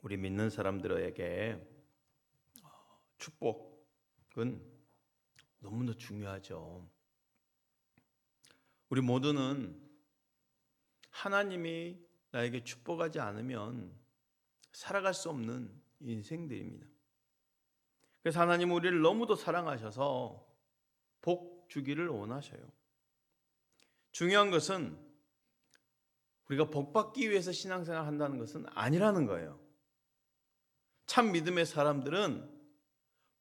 우리 믿는 사람들에게 축복은 너무나 중요하죠. 우리 모두는 하나님이 나에게 축복하지 않으면 살아갈 수 없는 인생들입니다. 그래서 하나님은 우리를 너무도 사랑하셔서 복 주기를 원하셔요. 중요한 것은 우리가 복 받기 위해서 신앙생활을 한다는 것은 아니라는 거예요. 참 믿음의 사람들은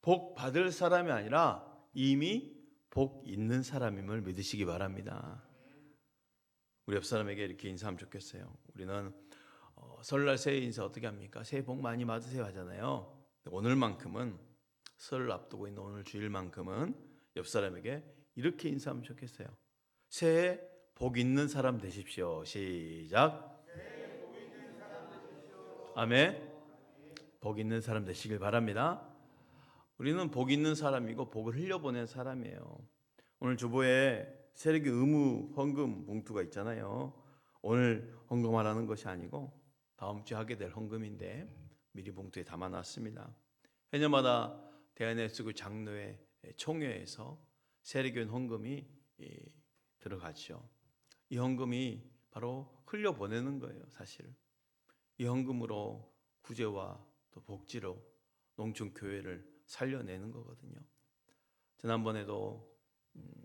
복 받을 사람이 아니라 이미 복 있는 사람임을 믿으시기 바랍니다. 우리 옆 사람에게 이렇게 인사하면 좋겠어요. 우리는 설날 새해 인사 어떻게 합니까? 새해 복 많이 받으세요 하잖아요. 오늘만큼은 설을 앞두고 있는 오늘 주일만큼은 옆 사람에게 이렇게 인사하면 좋겠어요. 새해 복 있는 사람 되십시오. 시작. 아멘. 복 있는 사람 되시길 바랍니다. 우리는 복 있는 사람이고 복을 흘려보낸 사람이에요. 오늘 주보에 세례교 의무 헌금 봉투가 있잖아요. 오늘 헌금하라는 것이 아니고 다음 주에 하게 될 헌금인데 미리 봉투에 담아놨습니다. 해년마다 대한예수교 장로회 총회에서 세례교인 헌금이 들어가죠. 이 헌금이 바로 흘려보내는 거예요. 사실 이 헌금으로 구제와 또 복지로 농촌교회를 살려내는 거거든요. 지난번에도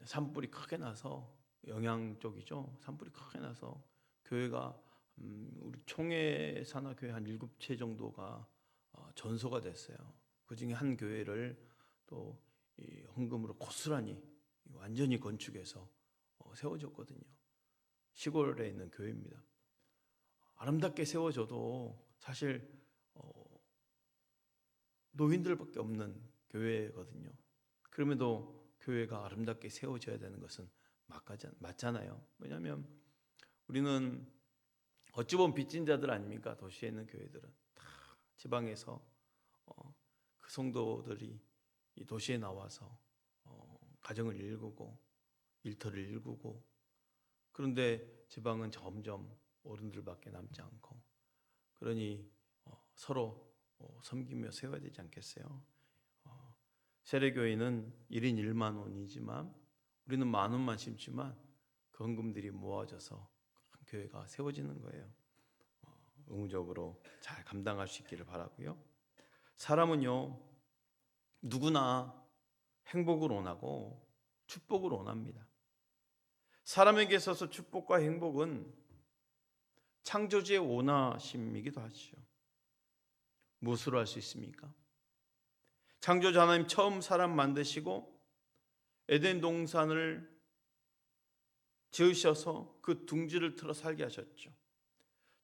산불이 크게 나서 영양 쪽이죠. 산불이 크게 나서 교회가 우리 총회 산하 교회 한 7채 정도가 전소가 됐어요. 그 중에 한 교회를 또 이 헌금으로 고스란히 완전히 건축해서 세워졌거든요. 시골에 있는 교회입니다. 아름답게 세워져도 사실 노인들밖에 없는 교회거든요. 그럼에도 교회가 아름답게 세워져야 되는 것은 맞잖아요. 왜냐하면 우리는 어찌 보면 빚진 자들 아닙니까? 도시에 있는 교회들은 다 지방에서 그 성도들이 이 도시에 나와서 가정을 일구고 일터를 일구고, 그런데 지방은 점점 어른들밖에 남지 않고, 그러니 서로 섬기며 세워야 되지 않겠어요? 세례교회는 1인 1만 원이지만 우리는 10,000원만 심지만 그 헌금들이 모아져서 큰 교회가 세워지는 거예요. 의무적으로 잘 감당할 수 있기를 바라고요. 사람은요, 누구나 행복을 원하고 축복을 원합니다. 사람에게 있어서 축복과 행복은 창조주의 원하심이기도 하죠. 무엇으로 할 수 있습니까? 창조주 하나님 처음 사람 만드시고 에덴 동산을 지으셔서 그 둥지를 틀어 살게 하셨죠.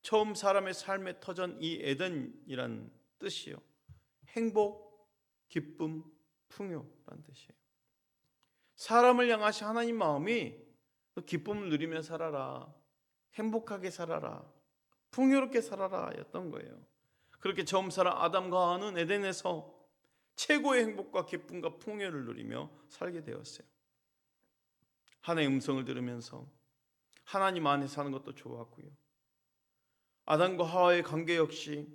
처음 사람의 삶의 터전 이 에덴이란 뜻이요, 행복, 기쁨, 풍요란 뜻이에요. 사람을 향하신 하나님 마음이 기쁨을 누리며 살아라, 행복하게 살아라, 풍요롭게 살아라 였던 거예요. 그렇게 처음 살아 아담과 하와는 에덴에서 최고의 행복과 기쁨과 풍요를 누리며 살게 되었어요. 하나님의 음성을 들으면서 하나님 안에 사는 것도 좋았고요, 아담과 하와의 관계 역시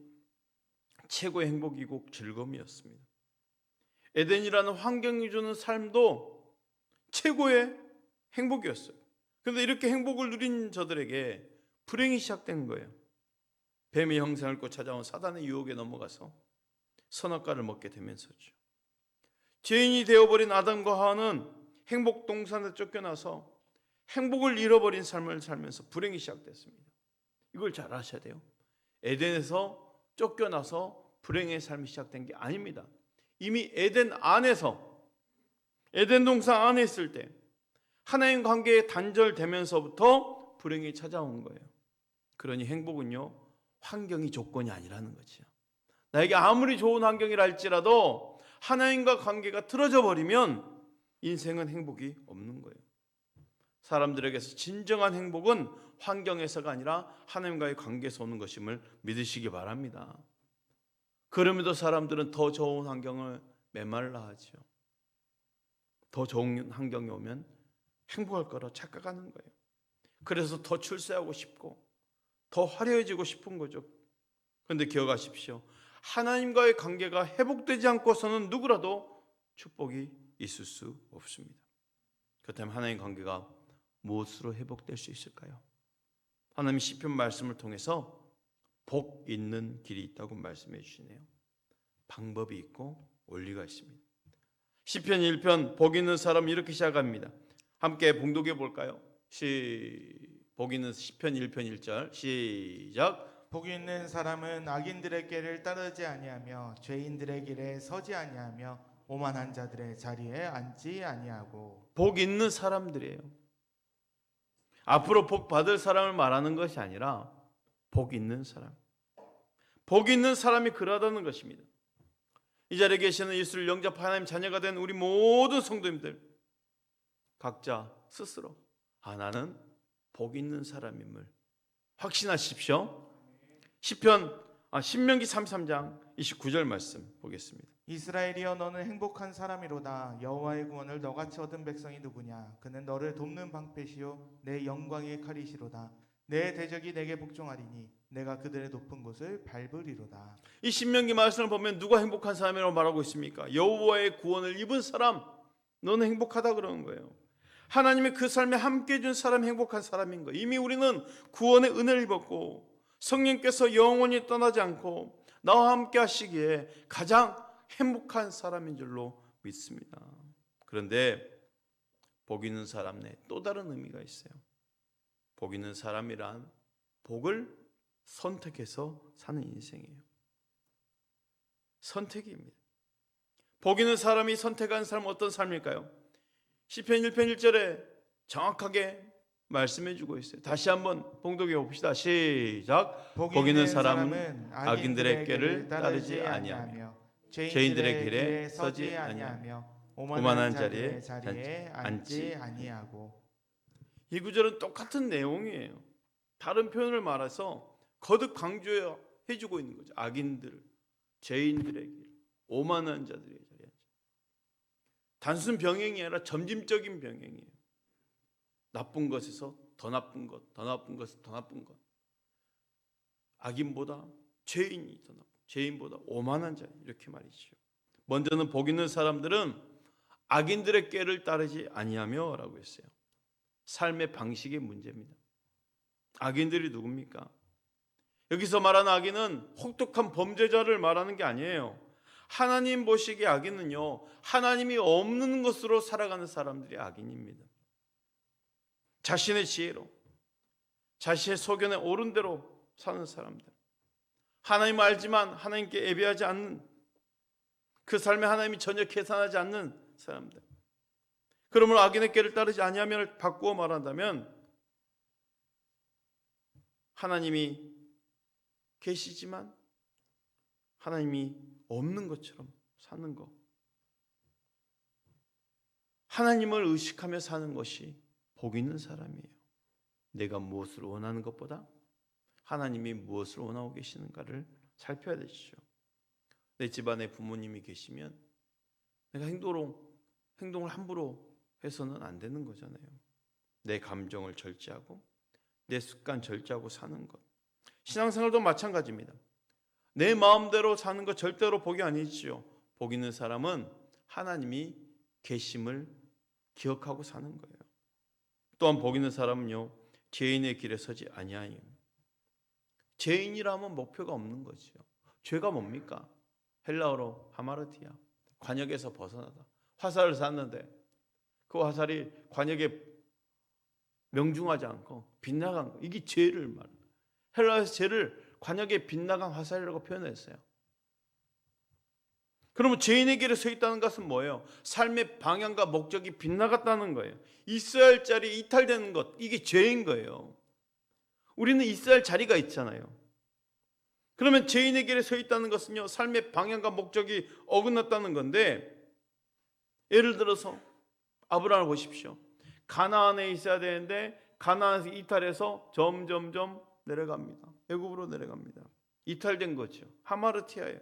최고의 행복이고 즐거움이었습니다. 에덴이라는 환경이 주는 삶도 최고의 행복이었어요. 그런데 이렇게 행복을 누린 저들에게 불행이 시작된 거예요. 뱀의 형상을 꿔 찾아온 사단의 유혹에 넘어가서 선악과를 먹게 되면서죠. 죄인이 되어버린 아담과 하와는 행복 동산에 쫓겨나서 행복을 잃어버린 삶을 살면서 불행이 시작됐습니다. 이걸 잘 아셔야 돼요. 에덴에서 쫓겨나서 불행의 삶이 시작된 게 아닙니다. 이미 에덴 안에서, 에덴 동산 안에 있을 때 하나님 관계에 단절되면서부터 불행이 찾아온 거예요. 그러니 행복은요, 환경이 조건이 아니라는 거죠. 나에게 아무리 좋은 환경이라 할지라도 하나님과 관계가 틀어져 버리면 인생은 행복이 없는 거예요. 사람들에게서 진정한 행복은 환경에서가 아니라 하나님과의 관계에서 오는 것임을 믿으시기 바랍니다. 그럼에도 사람들은 더 좋은 환경을 메말라 하죠. 더 좋은 환경이 오면 행복할 거라 착각하는 거예요. 그래서 더 출세하고 싶고 더 화려해지고 싶은 거죠. 그런데 기억하십시오. 하나님과의 관계가 회복되지 않고서는 누구라도 축복이 있을 수 없습니다. 그렇다면 하나님 관계가 무엇으로 회복될 수 있을까요? 하나님 시편 말씀을 통해서 복 있는 길이 있다고 말씀해 주시네요. 방법이 있고 원리가 있습니다. 시편 1편 복 있는 사람 이렇게 시작합니다. 함께 봉독해 볼까요? 복 있는 시편 1편 1절 시작. 복 있는 사람은 악인들의 길을 따르지 아니하며 죄인들의 길에 서지 아니하며 오만한 자들의 자리에 앉지 아니하고. 복 있는 사람들이에요. 앞으로 복 받을 사람을 말하는 것이 아니라 복 있는 사람. 복 있는 사람이 그러하다는 것입니다. 이 자리에 계시는 예수를 영접한 하나님 자녀가 된 우리 모든 성도님들 각자 스스로 나는 복 있는 사람임을 확신하십시오. 신명기 33장 29절 말씀 보겠습니다. 이스라엘이여 너는 행복한 사람이로다. 여호와의 구원을 너같이 얻은 백성이 누구냐. 그는 너를 돕는 방패시요 내 영광의 칼이시로다. 내 대적이 내게 복종하리니 내가 그들의 높은 곳을 밟으리로다. 이 신명기 말씀을 보면 누가 행복한 사람이라고 말하고 있습니까? 여호와의 구원을 입은 사람, 너는 행복하다 그러는 거예요. 하나님의 그 삶에 함께 해준 사람이 행복한 사람인 거예요. 이미 우리는 구원의 은혜를 입었고 성령께서 영원히 떠나지 않고 나와 함께 하시기에 가장 행복한 사람인 줄로 믿습니다. 그런데 복 있는 사람 내에 또 다른 의미가 있어요. 복 있는 사람이란 복을 선택해서 사는 인생이에요. 선택입니다. 복 있는 사람이 선택한 삶은 어떤 삶일까요? 시편 1편 1절에 정확하게 말씀해 주고 있어요. 다시 한번 봉독해 봅시다. 시작. 복 있는 사람은 악인들의 길을 따르지 아니하며 죄인들의 길에 서지 아니하며 오만한 자리에 앉지 아니하고. 이 구절은 똑같은 내용이에요. 다른 표현을 말해서 거듭 강조해 주고 있는 거죠. 악인들, 죄인들의 길, 오만한 자들의 자리에 앉지. 단순 병행이 아니라 점진적인 병행이에요. 나쁜 것에서 더 나쁜 것, 더 나쁜 것에서 더 나쁜 것. 악인보다 죄인이 더 나쁜, 죄인보다 오만한 자, 이렇게 말이죠. 먼저는 복 있는 사람들은 악인들의 꾀를 따르지 아니하며 라고 했어요. 삶의 방식의 문제입니다. 악인들이 누굽니까? 여기서 말하는 악인은 혹독한 범죄자를 말하는 게 아니에요. 하나님 보시기에 악인은요, 하나님이 없는 것으로 살아가는 사람들이 악인입니다. 자신의 지혜로, 자신의 소견에 옳은 대로 사는 사람들, 하나님을 알지만 하나님께 예배하지 않는, 그 삶에 하나님이 전혀 계산하지 않는 사람들. 그러므로 악인의 꾀를 따르지 아니하면 바꾸어 말한다면 하나님이 계시지만 하나님이 없는 것처럼 사는 것, 하나님을 의식하며 사는 것이 복 있는 사람이에요. 내가 무엇을 원하는 것보다 하나님이 무엇을 원하고 계시는가를 살펴야 되죠. 내 집안에 부모님이 계시면 내가 행동을 함부로 해서는 안 되는 거잖아요. 내 감정을 절제하고 내 습관 절제하고 사는 것. 신앙생활도 마찬가지입니다. 내 마음대로 사는 것 절대로 복이 아니지요. 복 있는 사람은 하나님이 계심을 기억하고 사는 거예요. 또한 복 있는 사람은요, 죄인의 길에 서지 아니하니. 죄인이라면 목표가 없는 거죠. 죄가 뭡니까? 헬라어로 하마르티아, 관역에서 벗어나다. 화살을 쐈는데 그 화살이 관역에 명중하지 않고 빗나간 거, 이게 죄를 말합니다. 헬라어에서 죄를 관역에 빗나간 화살이라고 표현했어요. 그러면 죄인의 길에 서 있다는 것은 뭐예요? 삶의 방향과 목적이 빗나갔다는 거예요. 있어야 할 자리에 이탈되는 것, 이게 죄인 거예요. 우리는 있어야 할 자리가 있잖아요. 그러면 죄인의 길에 서 있다는 것은요, 삶의 방향과 목적이 어긋났다는 건데, 예를 들어서 아브라함을 보십시오. 가나안에 있어야 되는데 가나안에서 이탈해서 점점점 내려갑니다. 애굽으로 내려갑니다. 이탈된 거죠. 하마르티아예요.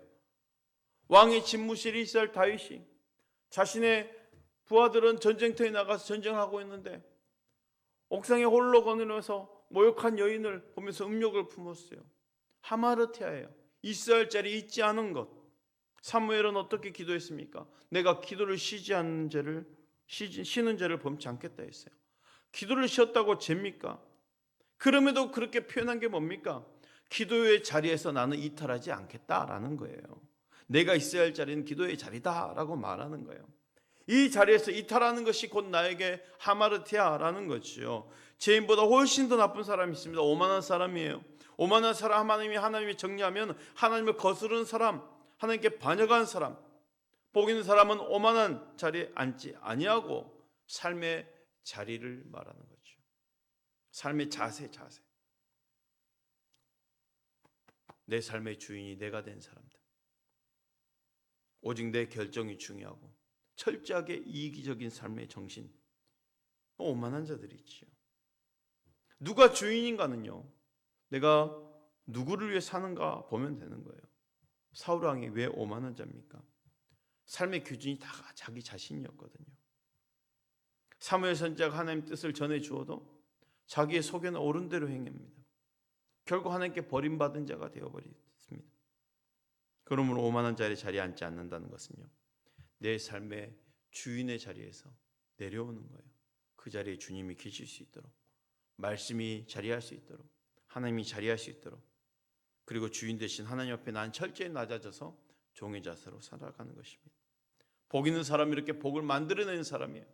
왕의 집무실이 있어야 할 다윗이, 자신의 부하들은 전쟁터에 나가서 전쟁하고 있는데 옥상에 홀로 거느려서 모욕한 여인을 보면서 음욕을 품었어요. 하마르티아예요. 있어야 할 자리에 있지 않은 것. 사무엘은 어떻게 기도했습니까? 내가 기도를 쉬는 죄를 범치 않겠다 했어요. 기도를 쉬었다고 죄입니까? 그럼에도 그렇게 표현한 게 뭡니까? 기도의 자리에서 나는 이탈하지 않겠다라는 거예요. 내가 있어야 할 자리는 기도의 자리다라고 말하는 거예요. 이 자리에서 이탈하는 것이 곧 나에게 하마르티아라는 것이요. 죄인보다 훨씬 더 나쁜 사람이 있습니다. 오만한 사람이에요. 오만한 사람, 하나님이 정리하면 하나님을 거스르는 사람, 하나님께 반역한 사람. 복 있는 사람은 오만한 자리에 앉지 아니하고 삶의 자리를 말하는 거죠. 삶의 자세. 내 삶의 주인이 내가 된 사람들. 오직 내 결정이 중요하고 철저하게 이기적인 삶의 정신. 오만한 자들이 있지요. 누가 주인인가는요, 내가 누구를 위해 사는가 보면 되는 거예요. 사울 왕이 왜 오만한 자입니까? 삶의 기준이 다 자기 자신이었거든요. 사무엘 선지자가 하나님 뜻을 전해 주어도 자기의 속에는 옳은 대로 행합니다. 결국 하나님께 버림받은 자가 되어버렸습니다. 그러므로 오만한 자리에 앉지 않는다는 것은요, 내 삶의 주인의 자리에서 내려오는 거예요. 그 자리에 주님이 계실 수 있도록, 말씀이 자리할 수 있도록, 하나님이 자리할 수 있도록, 그리고 주인 대신 하나님 앞에 난 철저히 낮아져서 종의 자세로 살아가는 것입니다. 복 있는 사람이 이렇게 복을 만들어내는 사람이에요.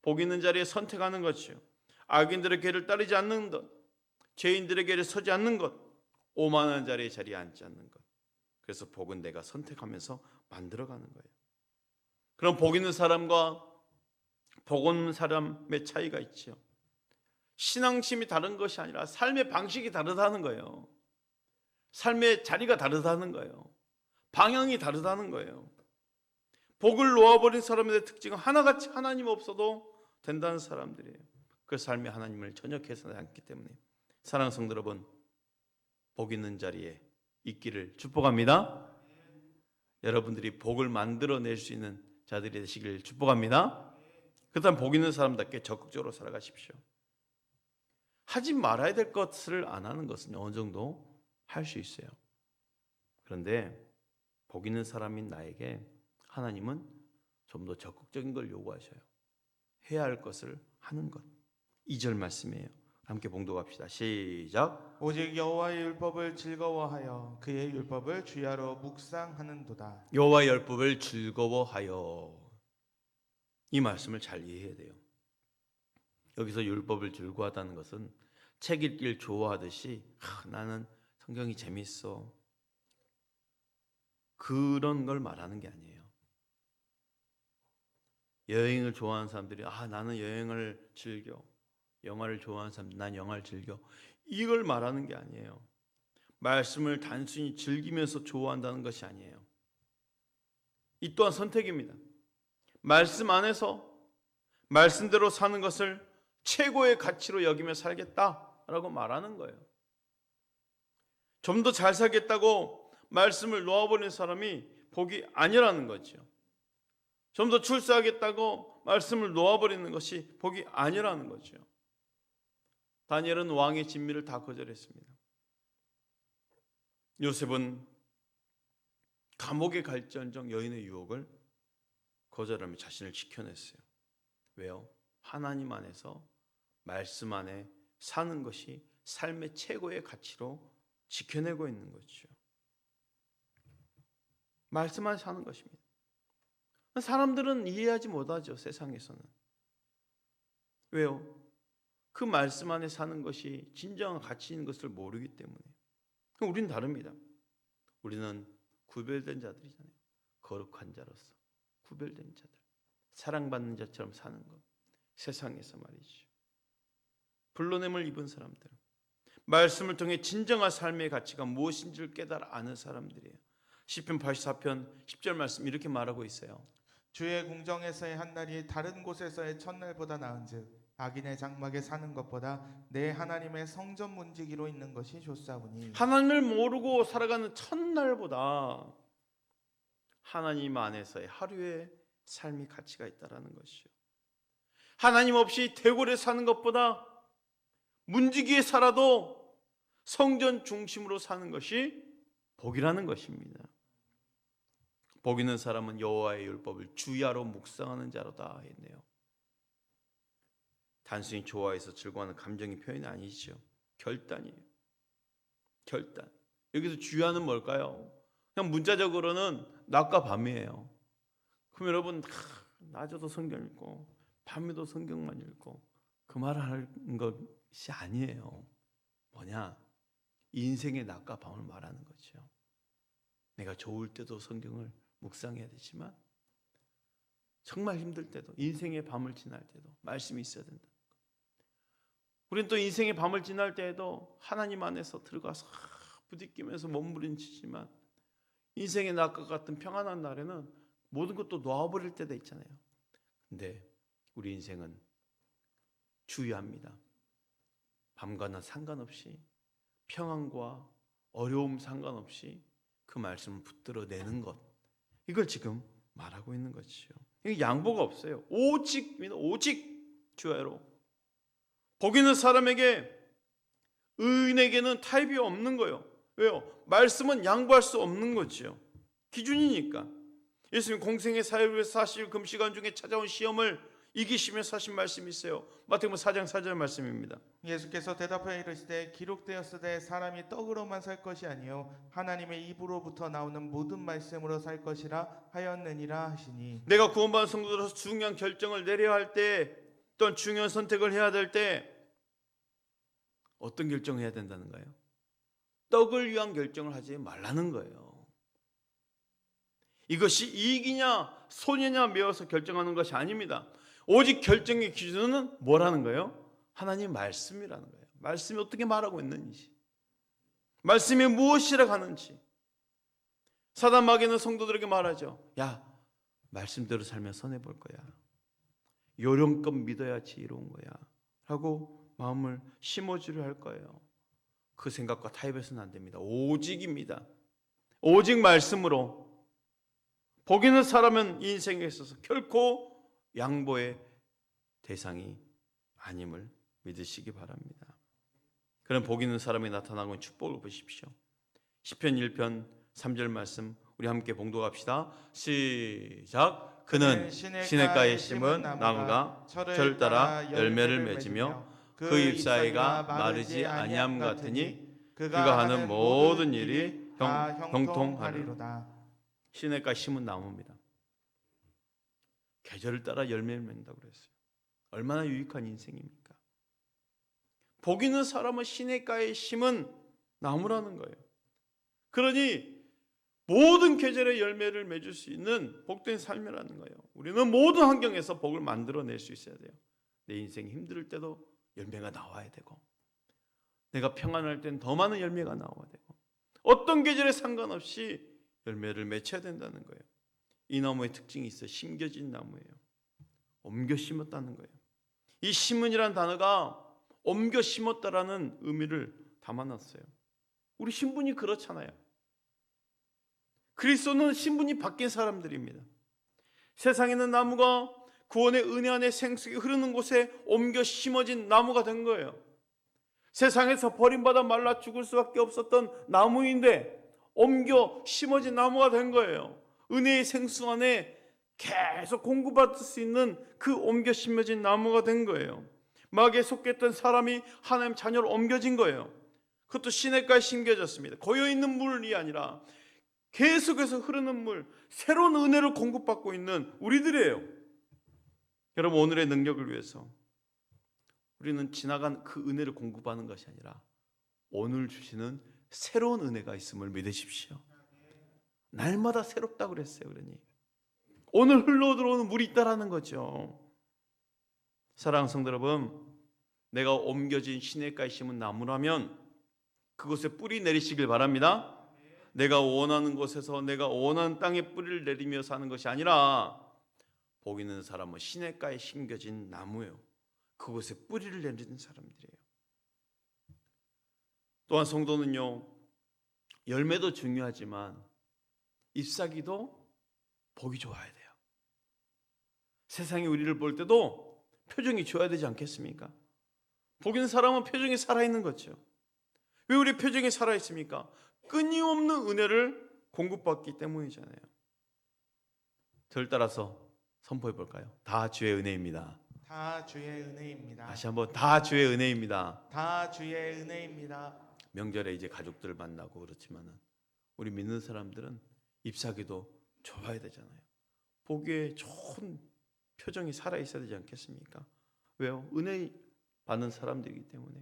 복 있는 자리에 선택하는 것이요, 악인들의 길을 따르지 않는 것, 죄인들의 길에 서지 않는 것, 오만한 자리에 앉지 않는 것. 그래서 복은 내가 선택하면서 만들어가는 거예요. 그럼 복 있는 사람과 복 없는 사람의 차이가 있죠. 신앙심이 다른 것이 아니라 삶의 방식이 다르다는 거예요. 삶의 자리가 다르다는 거예요. 방향이 다르다는 거예요. 복을 놓아버린 사람의 특징은 하나같이 하나님 없어도 된다는 사람들이에요. 그 삶이 하나님을 전혀 개선하지 않기 때문에, 사랑하는 성도 여러분, 복 있는 자리에 있기를 축복합니다. 여러분들이 복을 만들어낼 수 있는 자들이 되시길 축복합니다. 그렇다면 복 있는 사람답게 적극적으로 살아가십시오. 하지 말아야 될 것을 안 하는 것은 어느 정도 할 수 있어요. 그런데 복 있는 사람인 나에게 하나님은 좀 더 적극적인 걸 요구하셔요. 해야 할 것을 하는 것. 2절 말씀이에요. 함께 봉독합시다. 시작. 오직 여호와의 율법을 즐거워하여 그의 율법을 주야로 묵상하는도다. 여호와의 율법을 즐거워하여. 이 말씀을 잘 이해해야 돼요. 여기서 율법을 즐거워하다는 것은 책 읽기를 좋아하듯이 나는 성경이 재밌어, 그런 걸 말하는 게 아니에요. 여행을 좋아하는 사람들이 나는 여행을 즐겨, 영화를 좋아하는 사람들 난 영화를 즐겨, 이걸 말하는 게 아니에요. 말씀을 단순히 즐기면서 좋아한다는 것이 아니에요. 이 또한 선택입니다. 말씀 안에서 말씀대로 사는 것을 최고의 가치로 여기며 살겠다라고 말하는 거예요. 좀 더 잘 살겠다고 말씀을 놓아버린 사람이 복이 아니라는 거죠. 좀 더 출세하겠다고 말씀을 놓아버리는 것이 복이 아니라는 거죠. 다니엘은 왕의 진미를 다 거절했습니다. 요셉은 감옥에 갈지언정 여인의 유혹을 거절하며 자신을 지켜냈어요. 왜요? 하나님 안에서 말씀 안에 사는 것이 삶의 최고의 가치로 지켜내고 있는 거죠. 말씀 안에 사는 것입니다. 사람들은 이해하지 못하죠, 세상에서는. 왜요? 그 말씀 안에 사는 것이 진정한 가치 있는 것을 모르기 때문에. 우리는 다릅니다. 우리는 구별된 자들이잖아요. 거룩한 자로서 구별된 자들, 사랑받는 자처럼 사는 것. 세상에서 말이죠. 불러냄을 입은 사람들, 말씀을 통해 진정한 삶의 가치가 무엇인지를 깨달아 아는 사람들이에요. 시편 84편 10절 말씀 이렇게 말하고 있어요. 주의 궁정에서의 한 날이 다른 곳에서의 첫날보다 나은즉 악인의 장막에 사는 것보다 내 하나님의 성전 문지기로 있는 것이 좋사오니. 하나님을 모르고 살아가는 첫날보다 하나님 안에서의 하루의 삶이 가치가 있다라는 것이요. 하나님 없이 대궐에 사는 것보다 문지기에 살아도 성전 중심으로 사는 것이 복이라는 것입니다. 복 있는 사람은 여호와의 율법을 주야로 묵상하는 자로다 했네요. 단순히 좋아해서 즐거워하는 감정의 표현이 아니죠. 결단이에요. 결단. 여기서 주야는 뭘까요? 그냥 문자적으로는 낮과 밤이에요. 그럼 여러분 낮에도 성경 읽고 밤에도 성경만 읽고 그 말을 하는 것이 아니에요. 뭐냐? 인생의 낮과 밤을 말하는 거죠. 내가 좋을 때도 성경을 묵상해야 되지만 정말 힘들 때도, 인생의 밤을 지날 때도 말씀이 있어야 된다. 우리는 또 인생의 밤을 지날 때에도 하나님 안에서 들어가서 부딪히면서 몸부림치지만 인생의 낮과 같은 평안한 날에는 모든 것도 놓아버릴 때도 있잖아요. 근데 우리 인생은 주의합니다. 밤과 낮 상관없이, 평안과 어려움 상관없이 그 말씀을 붙들어내는 것, 이걸 지금 말하고 있는 것이죠. 이게 양보가 없어요. 오직 주야로. 복 있는 사람에게, 의인에게는 타협이 없는 거예요. 왜요? 말씀은 양보할 수 없는 거죠. 기준이니까. 예수님 공생의 사역을 위해서 40일 금시간 중에 찾아온 시험을 이기시면서 하신 말씀이 있어요. 마태복음 4장 4절 말씀입니다. 예수께서 대답하여 이르시되 기록되었으되 사람이 떡으로만 살 것이 아니요 하나님의 입으로부터 나오는 모든 말씀으로 살 것이라 하였느니라 하시니. 내가 구원받은 성도들로서 중요한 결정을 내려야 할 때, 또는 중요한 선택을 해야 될 때 어떤 결정을 해야 된다는 거예요? 떡을 위한 결정을 하지 말라는 거예요. 이것이 이익이냐 손해냐 매어서 결정하는 것이 아닙니다. 오직 결정의 기준은 뭐라는 거예요? 하나님 말씀이라는 거예요. 말씀이 어떻게 말하고 있는지, 말씀이 무엇이라고 하는지. 사단 마귀는 성도들에게 말하죠. 야, 말씀대로 살면 손해볼 거야. 요령껏 믿어야지 이로운 거야 라고 마음을 심어주려 할 거예요. 그 생각과 타협해서는 안 됩니다. 오직입니다. 오직 말씀으로. 복 있는 사람은 이 인생에 있어서 결코 양보의 대상이 아님을 믿으시기 바랍니다. 그런 복 있는 사람이 나타나고 있는 축복을 보십시오. 시편 1편 3절 말씀 우리 함께 봉독합시다. 시작. 그는 시냇가에 심은 나무가 철을 따라 열매를 맺으며 그 잎사이가 마르지 아니함 같으니 그가 하는 모든 일이 형통하리로다. 시냇가에 심은 나무입니다. 계절을 따라 열매를 맺는다고 그랬어요. 얼마나 유익한 인생입니까? 복 있는 사람은 시냇가에 심은 나무라는 거예요. 그러니 모든 계절의 열매를 맺을 수 있는 복된 삶이라는 거예요. 우리는 모든 환경에서 복을 만들어낼 수 있어야 돼요. 내 인생이 힘들 때도 열매가 나와야 되고, 내가 평안할 땐 더 많은 열매가 나와야 되고, 어떤 계절에 상관없이 열매를 맺혀야 된다는 거예요. 이 나무의 특징이 있어요. 심겨진 나무예요. 옮겨 심었다는 거예요. 이 심은이라는 단어가 옮겨 심었다라는 의미를 담아놨어요. 우리 신분이 그렇잖아요. 그리스도는 신분이 바뀐 사람들입니다. 세상에 있는 나무가 구원의 은혜 안에 생수가 흐르는 곳에 옮겨 심어진 나무가 된 거예요. 세상에서 버림받아 말라 죽을 수밖에 없었던 나무인데 옮겨 심어진 나무가 된 거예요. 은혜의 생수 안에 계속 공급받을 수 있는 그 옮겨 심어진 나무가 된 거예요. 마귀에 속했던 사람이 하나님 자녀로 옮겨진 거예요. 그것도 시냇가에 심겨졌습니다. 고여있는 물이 아니라 계속해서 흐르는 물, 새로운 은혜를 공급받고 있는 우리들이에요. 여러분, 오늘의 능력을 위해서 우리는 지나간 그 은혜를 공급하는 것이 아니라 오늘 주시는 새로운 은혜가 있음을 믿으십시오. 날마다 새롭다고 그랬어요. 그러니 오늘 흘러들어오는 물이 있다라는 거죠. 사랑하는 성도 여러분, 내가 옮겨진 시냇가에 심은 나무라면 그곳에 뿌리 내리시길 바랍니다. 내가 원하는 곳에서 내가 원하는 땅에 뿌리를 내리며 사는 것이 아니라 복 있는 사람은 시냇가에 심겨진 나무예요. 그곳에 뿌리를 내리는 사람들이에요. 또한 성도는요, 열매도 중요하지만 잎사귀도 복이 좋아야 돼요. 세상이 우리를 볼 때도 표정이 좋아야 되지 않겠습니까? 복 있는 사람은 표정이 살아있는 거죠. 왜 우리 표정이 살아있습니까? 끊임없는 은혜를 공급받기 때문이잖아요. 저를 따라서 선포해 볼까요? 다 주의 은혜입니다. 다 주의 은혜입니다. 다시 한번 다 주의 은혜입니다. 다 주의 은혜입니다. 명절에 이제 가족들 만나고 그렇지만은 우리 믿는 사람들은 잎사귀도 좋아야 되잖아요. 보기에 좋은 표정이 살아 있어야 되지 않겠습니까? 왜요? 은혜 받는 사람들이기 때문에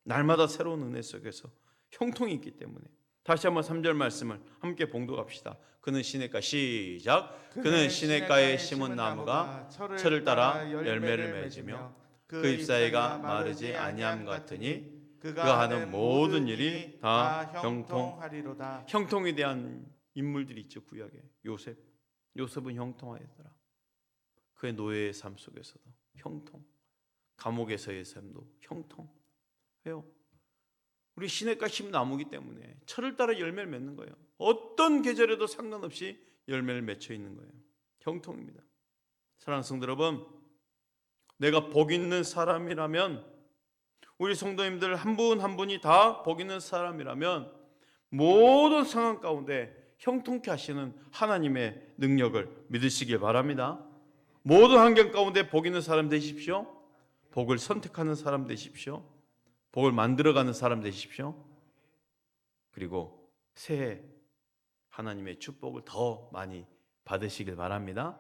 날마다 새로운 은혜 속에서 형통이 있기 때문에 다시 한번 3절 말씀을 함께 봉독합시다. 그는 시냇가 시작. 그는 시냇가에 심은 나무가 철을 따라 열매를 맺으며 그 잎사귀가 마르지 아니함 같으니 그가 하는 모든 일이 다 형통하리로다. 형통에 대한 인물들이 있죠. 구약에 요셉은 형통하였더라. 그의 노예의 삶 속에서도 형통, 감옥에서의 삶도 형통. 왜요? 우리 시냇가 심나무기 때문에 철을 따라 열매를 맺는 거예요. 어떤 계절에도 상관없이 열매를 맺혀 있는 거예요. 형통입니다. 사랑하는 성도 여러분, 내가 복 있는 사람이라면, 우리 성도님들 한 분 한 분이 다 복 있는 사람이라면 모든 상황 가운데 형통케 하시는 하나님의 능력을 믿으시길 바랍니다. 모든 환경 가운데 복 있는 사람 되십시오. 복을 선택하는 사람 되십시오. 복을 만들어가는 사람 되십시오. 그리고 새해 하나님의 축복을 더 많이 받으시길 바랍니다.